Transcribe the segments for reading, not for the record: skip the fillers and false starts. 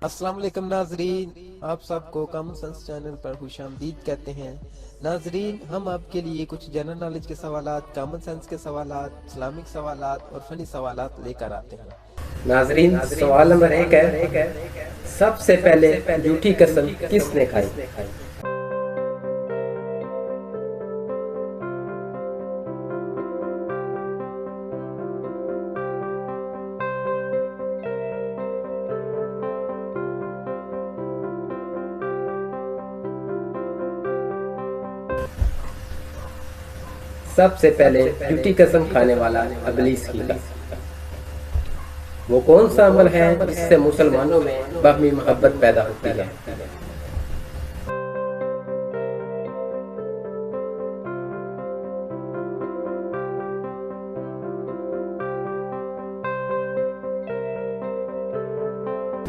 अस्सलाम वालेकुम नाजरीन, आप सबको कॉमन सेंस चैनल पर खुशामदीद कहते हैं। नाजरीन, हम आपके लिए कुछ जनरल नॉलेज के सवालात, कॉमन सेंस के सवालात, इस्लामिक सवालात और फनी सवालात लेकर आते हैं। नाजरीन, सवाल नंबर एक है, सबसे पहले झूठी कसम किसने खाई? सबसे पहले झूठी कसम खाने वाला इब्लीस ही था। वो कौन सा अमल है जिससे मुसलमानों में बाहमी मोहब्बत पैदा होती है?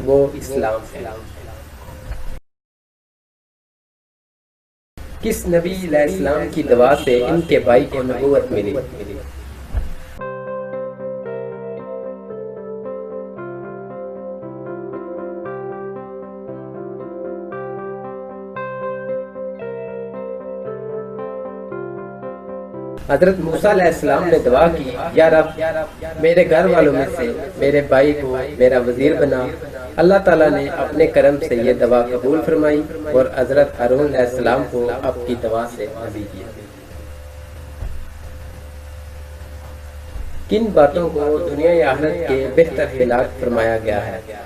वो इस्लाम है। किस नबी अलैहिस्सलाम की दवा से इनके भाई को नबूवत मिली? हजरत मूसा अलैहिस्सलाम ने दुआ की, या रब, मेरे घर वालों में से मेरे भाई को मेरा वजीर बना। अल्लाह ताला ने अपने करम से ये दुआ कबूल फरमाई और हजरत हारून अलैहिस्सलाम को आपकी दुआ से नबी किया। किन बातों को दुनिया या आखिरत के बेहतर हिलाक फरमाया गया है?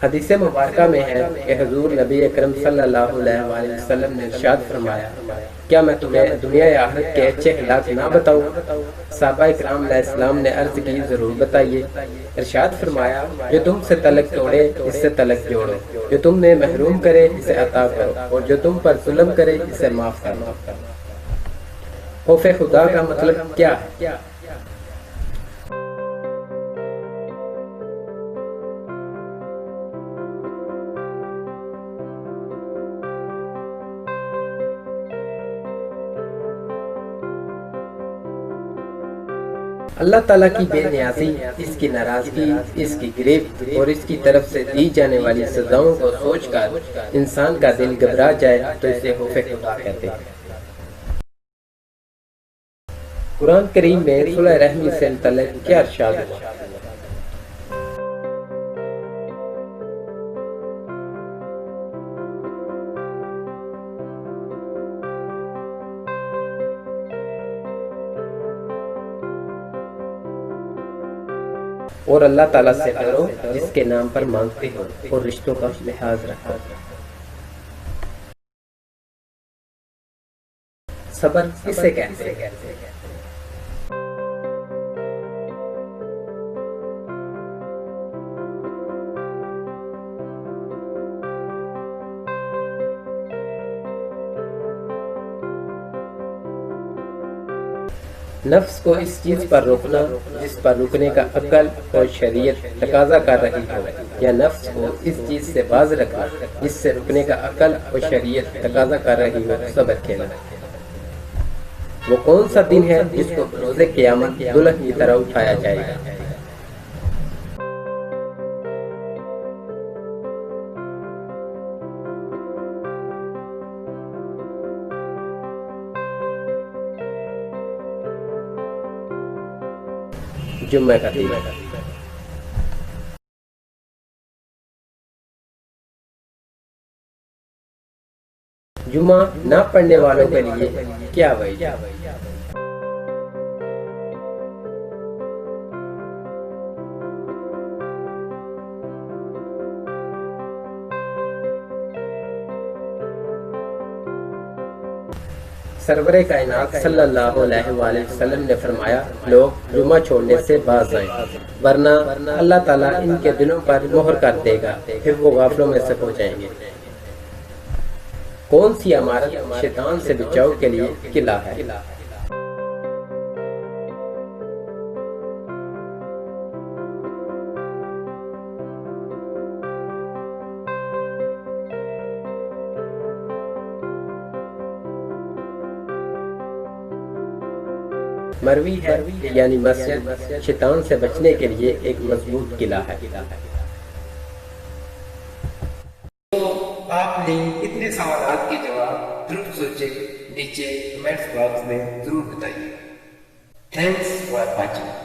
हदीस मुबारक में है कि हुजूर नबी अकरम सल्लल्लाहु अलैहि वसल्लम ने इरशाद फरमाया, क्या मैं तुम्हें दुनिया या आखिरत के अच्छे हिलाक ना बताऊं? सहाबा इकराम अलैहिस्सलाम ने अर्ज की, जरूर बताइए। इरशाद फरमाया, जो तुमसे तलक तोड़े इससे तलक जोड़ो, जो तुम्हें महरूम करे इसे अता करो, और जो तुम पर जुल्म करे इसे माफ करो। खौफ खुदा का मतलब क्या है? अल्लाह ताला की बेनियाजी, इसकी नाराजगी, इसकी गिरफ्त और इसकी तरफ से दी जाने वाली सजाओं को सोचकर इंसान का दिल घबरा जाए तो इसे खौफ खुदा कहते हैं। कुरान करीम में सुलह रहमी से मुतल्लिक़ क्या इरशाद हुआ? और अल्लाह ताला से डरो जिसके नाम पर मांगते हो और रिश्तों का लिहाज रखो। सब्र किसे कहते हैं? नफ्स को इस चीज पर रोकना जिस पर रुकने का अक्ल और शरीयत तकाजा कर रही हो, या नफ्स को इस चीज से बाज रखना जिससे रुकने का अक्ल और शरीयत तकाजा कर रही हो, सब्र कहना। वो कौन सा दिन है जिसको रोज़े क़यामत दुल्हन की तरह उठाया जाएगा? जुम्मे का दिन। जुम्मा ना पढ़ने वालों के लिए क्या वजह? सरवरे कायनात सल्लल्लाहु अलैहि वसल्लम ने फरमाया, लोग जुम्मा छोड़ने से बाज आए, वरना अल्लाह ताला इनके दिलों पर मोहर कर देगा, फिर वो गाफलों में से हो जाएंगे। कौन सी इमारत शैतान से बचाव के लिए किला है? मरवी है यानी मस्जिद शैतान से बचने के लिए एक मजबूत किला है। तो आपने इतने सवालों के जवाब जरूर सोचे, नीचे कमेंट्स बॉक्स में जरूर बताइए। Thanks for watching.